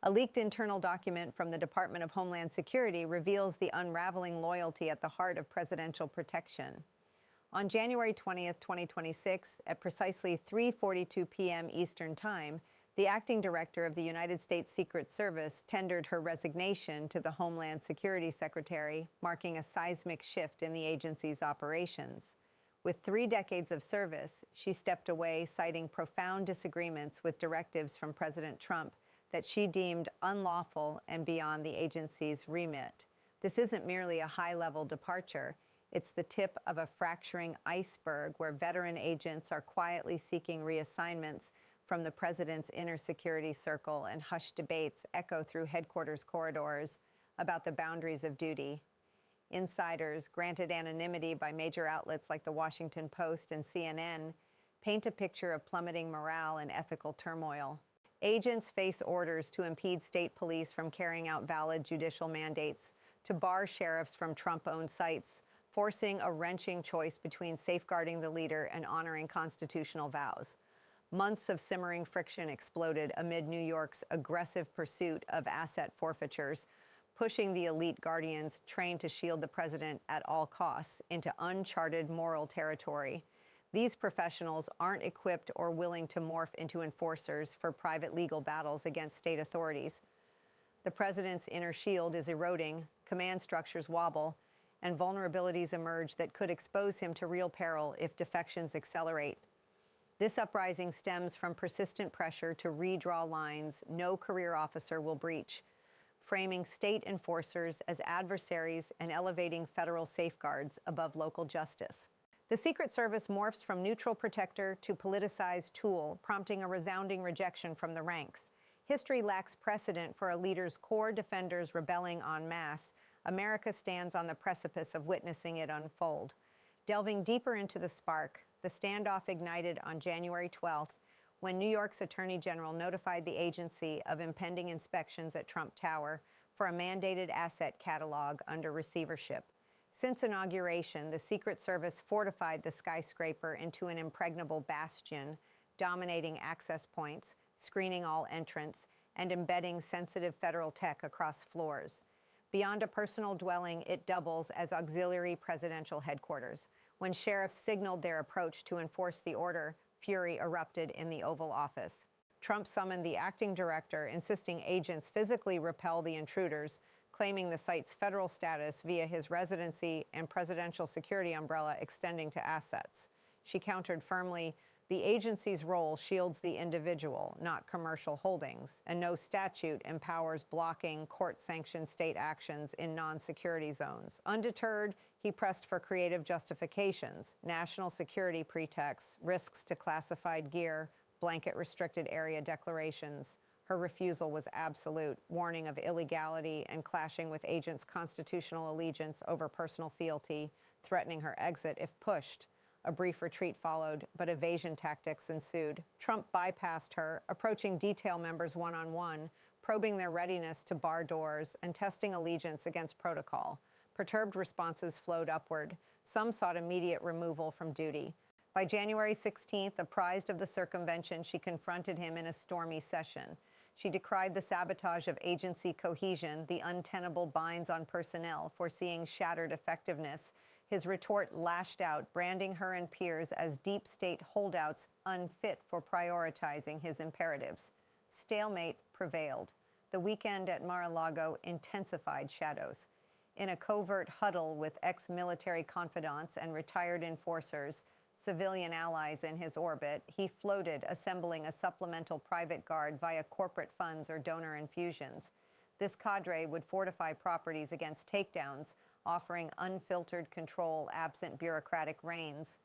A leaked internal document from the Department of Homeland Security reveals the unraveling loyalty at the heart of presidential protection. On January 20th, 2026, at precisely 3:42 p.m. Eastern Time, the acting director of the United States Secret Service tendered her resignation to the Homeland Security Secretary, marking a seismic shift in the agency's operations. With 3 decades of service, she stepped away, citing profound disagreements with directives from President Trump that she deemed unlawful and beyond the agency's remit. This isn't merely a high-level departure. It's the tip of a fracturing iceberg where veteran agents are quietly seeking reassignments from the president's inner security circle, and hushed debates echo through headquarters corridors about the boundaries of duty. Insiders, granted anonymity by major outlets like the Washington Post and CNN, paint a picture of plummeting morale and ethical turmoil. Agents face orders to impede state police from carrying out valid judicial mandates, to bar sheriffs from Trump-owned sites, forcing a wrenching choice between safeguarding the leader and honoring constitutional vows. Months of simmering friction exploded amid New York's aggressive pursuit of asset forfeitures, pushing the elite guardians trained to shield the president at all costs into uncharted moral territory. These professionals aren't equipped or willing to morph into enforcers for private legal battles against state authorities. The president's inner shield is eroding, command structures wobble, and vulnerabilities emerge that could expose him to real peril if defections accelerate. This uprising stems from persistent pressure to redraw lines no career officer will breach, framing state enforcers as adversaries and elevating federal safeguards above local justice. The Secret Service morphs from neutral protector to politicized tool, prompting a resounding rejection from the ranks. History lacks precedent for a leader's core defenders rebelling en masse. America stands on the precipice of witnessing it unfold. Delving deeper into the spark, the standoff ignited on January 12th when New York's Attorney General notified the agency of impending inspections at Trump Tower for a mandated asset catalog under receivership. Since inauguration, the Secret Service fortified the skyscraper into an impregnable bastion, dominating access points, screening all entrants, and embedding sensitive federal tech across floors. Beyond a personal dwelling, it doubles as auxiliary presidential headquarters. When sheriffs signaled their approach to enforce the order, fury erupted in the Oval Office. Trump summoned the acting director, insisting agents physically repel the intruders, claiming the site's federal status via his residency and presidential security umbrella extending to assets. She countered firmly, "The agency's role shields the individual, not commercial holdings, and no statute empowers blocking court-sanctioned state actions in non-security zones." Undeterred, he pressed for creative justifications: national security pretexts, risks to classified gear, blanket restricted area declarations. Her refusal was absolute, warning of illegality and clashing with agents' constitutional allegiance over personal fealty, threatening her exit if pushed. A brief retreat followed, but evasion tactics ensued. Trump bypassed her, approaching detail members one-on-one, probing their readiness to bar doors and testing allegiance against protocol. Perturbed responses flowed upward. Some sought immediate removal from duty. By January 16th, apprised of the circumvention, she confronted him in a stormy session. She decried the sabotage of agency cohesion, the untenable binds on personnel, foreseeing shattered effectiveness. His retort lashed out, branding her and peers as deep state holdouts unfit for prioritizing his imperatives. Stalemate prevailed. The weekend at Mar-a-Lago intensified shadows. In a covert huddle with ex-military confidants and retired enforcers, civilian allies in his orbit, he floated, assembling a supplemental private guard via corporate funds or donor infusions. This cadre would fortify properties against takedowns, offering unfiltered control absent bureaucratic reins.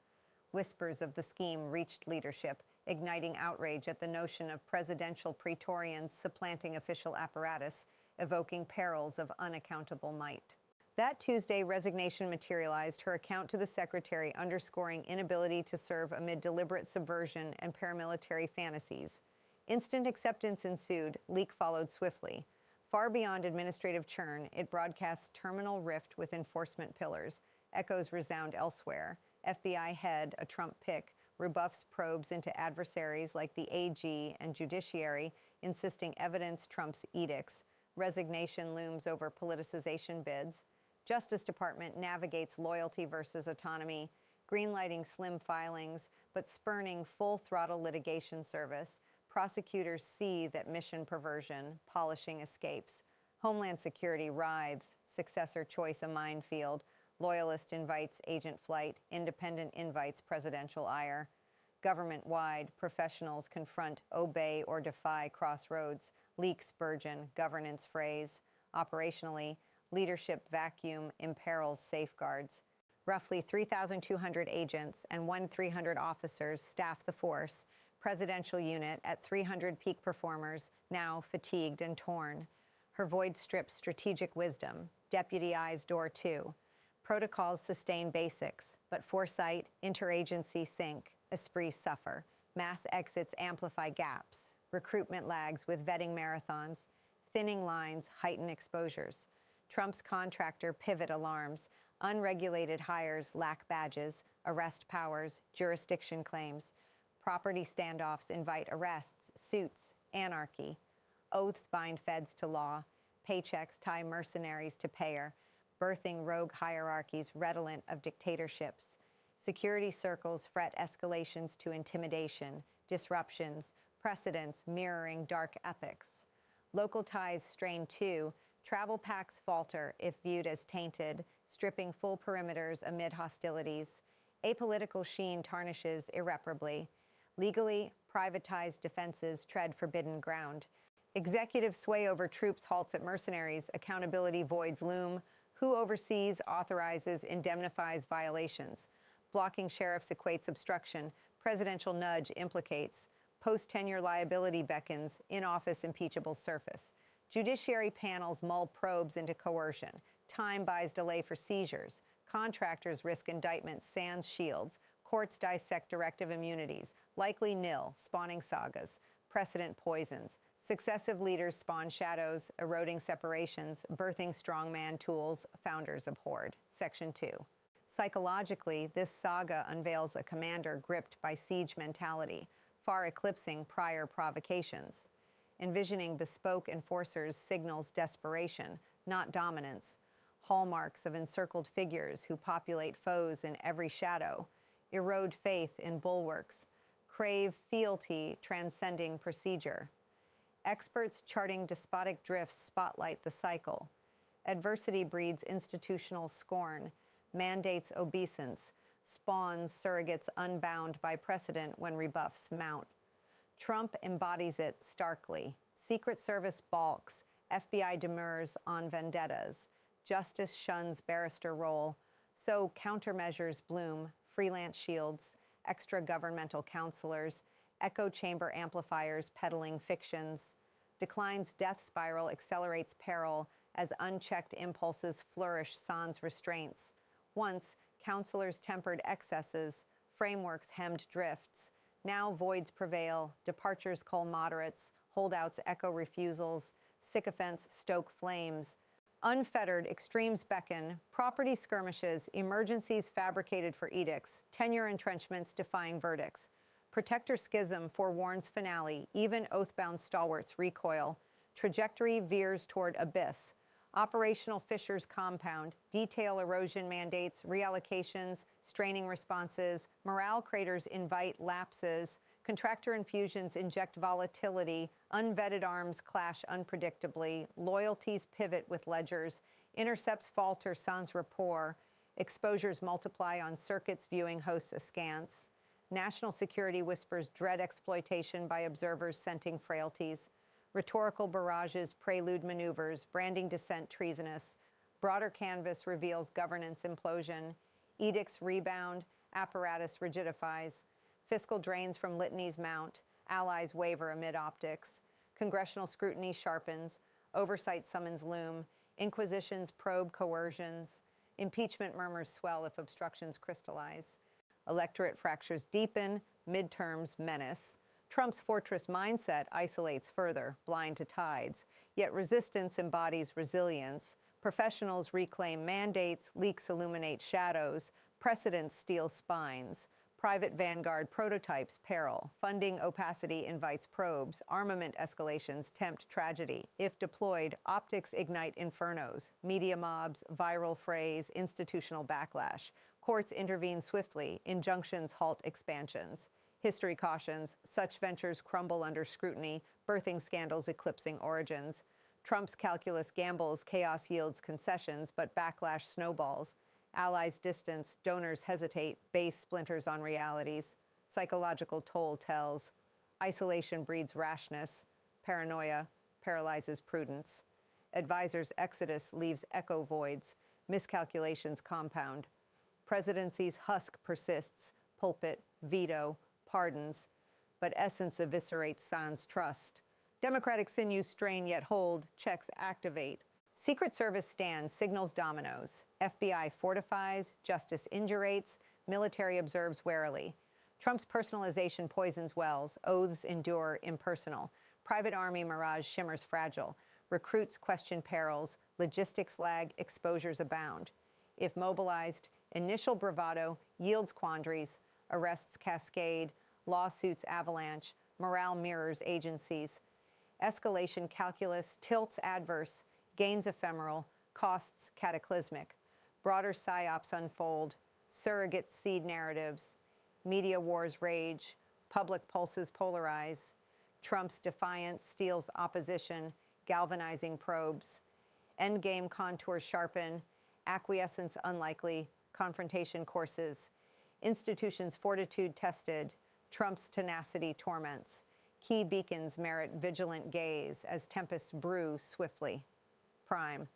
Whispers of the scheme reached leadership, igniting outrage at the notion of presidential praetorians supplanting official apparatus, evoking perils of unaccountable might. That Tuesday, resignation materialized, her account to the secretary underscoring inability to serve amid deliberate subversion and paramilitary fantasies. Instant acceptance ensued, leak followed swiftly. Far beyond administrative churn, it broadcasts terminal rift with enforcement pillars. Echoes resound elsewhere. FBI head, a Trump pick, rebuffs probes into adversaries like the AG and judiciary, insisting evidence trumps edicts. Resignation looms over politicization bids. Justice Department navigates loyalty versus autonomy, greenlighting slim filings, but spurning full-throttle litigation service. Prosecutors seethe at mission perversion, polishing escapes. Homeland Security writhes, successor choice a minefield. Loyalist invites agent flight, independent invites presidential ire. Government-wide, professionals confront obey or defy crossroads. Leaks burgeon, governance phrase. Operationally, leadership vacuum imperils safeguards. Roughly 3,200 agents and 1,300 officers staff the force. Presidential unit at 300 peak performers, now fatigued and torn. Her void strips strategic wisdom. Deputy eyes door 2. Protocols sustain basics, but foresight, interagency sink, esprit suffer. Mass exits amplify gaps. Recruitment lags with vetting marathons. Thinning lines heighten exposures. Trump's contractor pivot alarms. Unregulated hires lack badges, arrest powers, jurisdiction claims. Property standoffs invite arrests, suits, anarchy. Oaths bind feds to law. Paychecks tie mercenaries to payer, birthing rogue hierarchies redolent of dictatorships. Security circles fret escalations to intimidation, disruptions, precedents mirroring dark epics. Local ties strain too. Travel pacts falter if viewed as tainted, stripping full perimeters amid hostilities. Apolitical sheen tarnishes irreparably. Legally, privatized defenses tread forbidden ground. Executive sway over troops halts at mercenaries. Accountability voids loom. Who oversees, authorizes, indemnifies violations? Blocking sheriffs equates obstruction. Presidential nudge implicates. Post-tenure liability beckons. In-office impeachable surface. Judiciary panels mull probes into coercion. Time buys delay for seizures. Contractors risk indictments sans shields. Courts dissect directive immunities. Likely nil, spawning sagas. Precedent poisons. Successive leaders spawn shadows, eroding separations, birthing strongman tools founders abhorred. Section 2. Psychologically, this saga unveils a commander gripped by siege mentality, far eclipsing prior provocations. Envisioning bespoke enforcers signals desperation, not dominance. Hallmarks of encircled figures who populate foes in every shadow, erode faith in bulwarks, crave fealty transcending procedure. Experts charting despotic drifts spotlight the cycle. Adversity breeds institutional scorn, mandates obeisance, spawns surrogates unbound by precedent when rebuffs mount. Trump embodies it starkly. Secret Service balks, FBI demurs on vendettas. Justice shuns barrister role. So countermeasures bloom, freelance shields, extra governmental counselors, echo chamber amplifiers peddling fictions. Decline's death spiral accelerates peril as unchecked impulses flourish sans restraints. Once, counselors tempered excesses, frameworks hemmed drifts. Now voids prevail, departures cull moderates, holdouts echo refusals, sycophants stoke flames. Unfettered extremes beckon, property skirmishes, emergencies fabricated for edicts, tenure entrenchments defying verdicts. Protector schism forewarns finale, even oath-bound stalwarts recoil. Trajectory veers toward abyss. Operational fissures compound, detail erosion mandates, reallocations, straining responses, morale craters invite lapses, contractor infusions inject volatility, unvetted arms clash unpredictably, loyalties pivot with ledgers, intercepts falter sans rapport, exposures multiply on circuits viewing hosts askance. National security whispers dread exploitation by observers scenting frailties. Rhetorical barrages prelude maneuvers, branding dissent treasonous. Broader canvas reveals governance implosion. Edicts rebound, apparatus rigidifies. Fiscal drains from litanies mount, allies waver amid optics. Congressional scrutiny sharpens, oversight summons loom, inquisitions probe coercions. Impeachment murmurs swell if obstructions crystallize. Electorate fractures deepen, midterms menace. Trump's fortress mindset isolates further, blind to tides. Yet resistance embodies resilience. Professionals reclaim mandates, leaks illuminate shadows, precedents steel spines. Private vanguard prototypes peril. Funding opacity invites probes. Armament escalations tempt tragedy. If deployed, optics ignite infernos. Media mobs, viral frays, institutional backlash. Courts intervene swiftly. Injunctions halt expansions. History cautions, such ventures crumble under scrutiny, birthing scandals eclipsing origins. Trump's calculus gambles, chaos yields concessions, but backlash snowballs. Allies distance, donors hesitate, base splinters on realities. Psychological toll tells. Isolation breeds rashness. Paranoia paralyzes prudence. Advisors' exodus leaves echo voids. Miscalculations compound. Presidency's husk persists. Pulpit, veto, pardons. But essence eviscerates sans trust. Democratic sinews strain yet hold. Checks activate. Secret Service stands, signals dominoes. FBI fortifies, justice indurates, military observes warily. Trump's personalization poisons wells, oaths endure impersonal. Private army mirage shimmers fragile. Recruits question perils, logistics lag, exposures abound. If mobilized, initial bravado yields quandaries, arrests cascade, lawsuits avalanche, morale mirrors agencies. Escalation calculus tilts adverse, gains ephemeral, costs cataclysmic. Broader psyops unfold, surrogate seed narratives. Media wars rage, public pulses polarize. Trump's defiance steals opposition, galvanizing probes. Endgame contours sharpen, acquiescence unlikely, confrontation courses. Institutions' fortitude tested, Trump's tenacity torments. Key beacons merit vigilant gaze as tempests brew swiftly. Prime,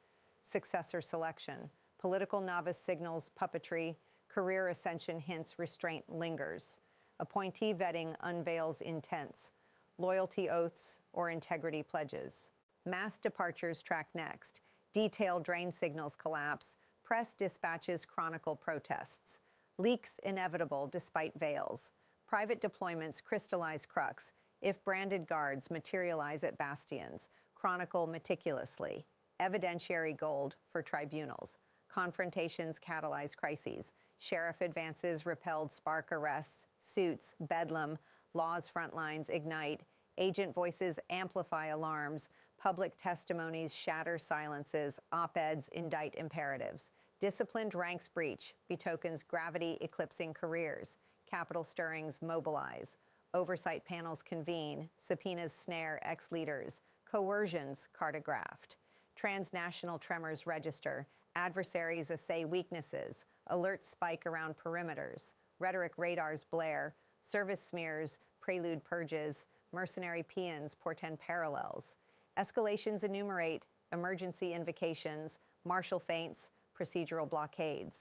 successor selection. Political novice signals puppetry. Career ascension hints restraint lingers. Appointee vetting unveils intents. Loyalty oaths or integrity pledges. Mass departures track next. Detailed drain signals collapse. Press dispatches chronicle protests. Leaks inevitable despite veils. Private deployments crystallize crux. If branded guards materialize at bastions, chronicle meticulously. Evidentiary gold for tribunals. Confrontations catalyze crises. Sheriff advances repelled spark arrests. Suits, bedlam, law's front lines ignite. Agent voices amplify alarms. Public testimonies shatter silences. Op-eds indict imperatives. Disciplined ranks breach betokens gravity eclipsing careers. Capitol stirrings mobilize. Oversight panels convene. Subpoenas snare ex-leaders. Coercions cartographed. Transnational tremors register. Adversaries assay weaknesses. Alerts spike around perimeters. Rhetoric radars blare. Service smears prelude purges. Mercenary paeans portend parallels. Escalations enumerate. Emergency invocations. Martial feints. Procedural blockades.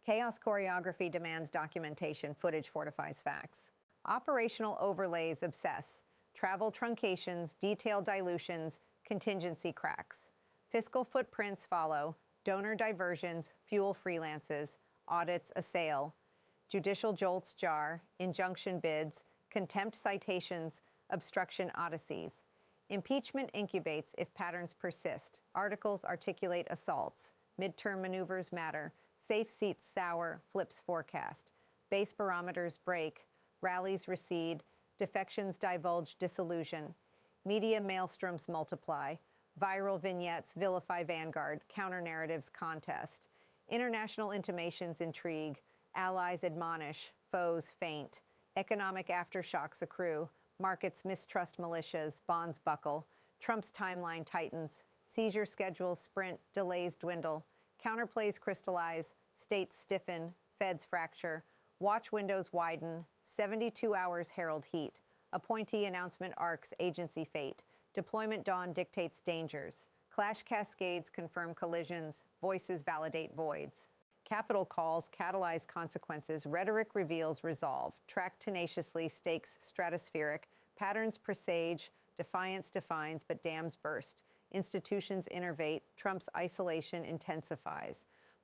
Chaos choreography demands documentation. Footage fortifies facts. Operational overlays obsess. Travel truncations, detail dilutions, contingency cracks. Fiscal footprints follow. Donor diversions, fuel freelances, audits assail. Judicial jolts jar, injunction bids, contempt citations, obstruction odysseys. Impeachment incubates if patterns persist. Articles articulate assaults. Midterm maneuvers matter. Safe seats sour, flips forecast. Base barometers break. Rallies recede. Defections divulge disillusion. Media maelstroms multiply. Viral vignettes vilify vanguard. Counter-narratives contest. International intimations intrigue. Allies admonish. Foes faint. Economic aftershocks accrue. Markets mistrust militias. Bonds buckle. Trump's timeline tightens. Seizure schedules sprint. Delays dwindle. Counterplays crystallize. States stiffen. Feds fracture. Watch windows widen. 72 hours herald heat. Appointee announcement arcs agency fate. Deployment dawn dictates dangers. Clash cascades confirm collisions. Voices validate voids. Capital calls catalyze consequences. Rhetoric reveals resolve. Track tenaciously stakes stratospheric. Patterns presage. Defiance defines, but dams burst. Institutions innervate. Trump's isolation intensifies.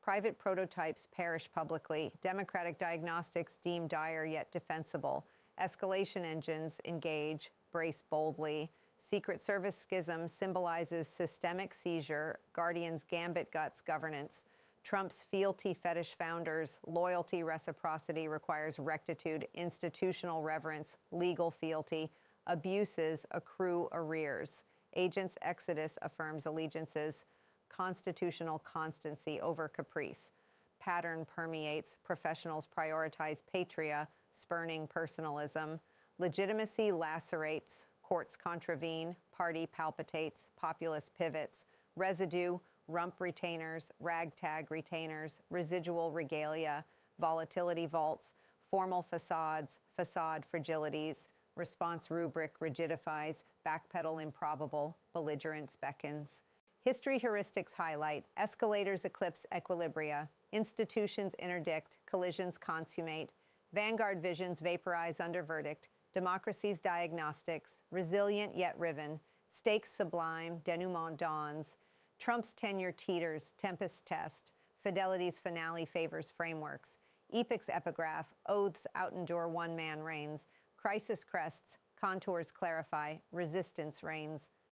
Private prototypes perish publicly. Democratic diagnostics deem dire yet defensible. Escalation engines engage, brace boldly. Secret Service schism symbolizes systemic seizure. Guardians gambit guts governance. Trump's fealty fetish founders, loyalty reciprocity requires rectitude, institutional reverence, legal fealty, abuses accrue arrears. Agents exodus affirms allegiances, constitutional constancy over caprice. Pattern permeates, professionals prioritize patria, spurning personalism. Legitimacy lacerates, courts contravene, party palpitates, populace pivots. Residue, rump retainers, ragtag retainers, residual regalia, volatility vaults, formal facades, facade fragilities, response rubric rigidifies, backpedal improbable, belligerence beckons. History heuristics highlight, escalators eclipse equilibria, institutions interdict, collisions consummate, vanguard visions vaporize under verdict, democracy's diagnostics, resilient yet riven, stakes sublime, denouement dawns, Trump's tenure teeters, tempest test, fidelity's finale favors frameworks, epoch's epigraph, oaths outendure one man reigns, crisis crests, contours clarify, resistance reigns,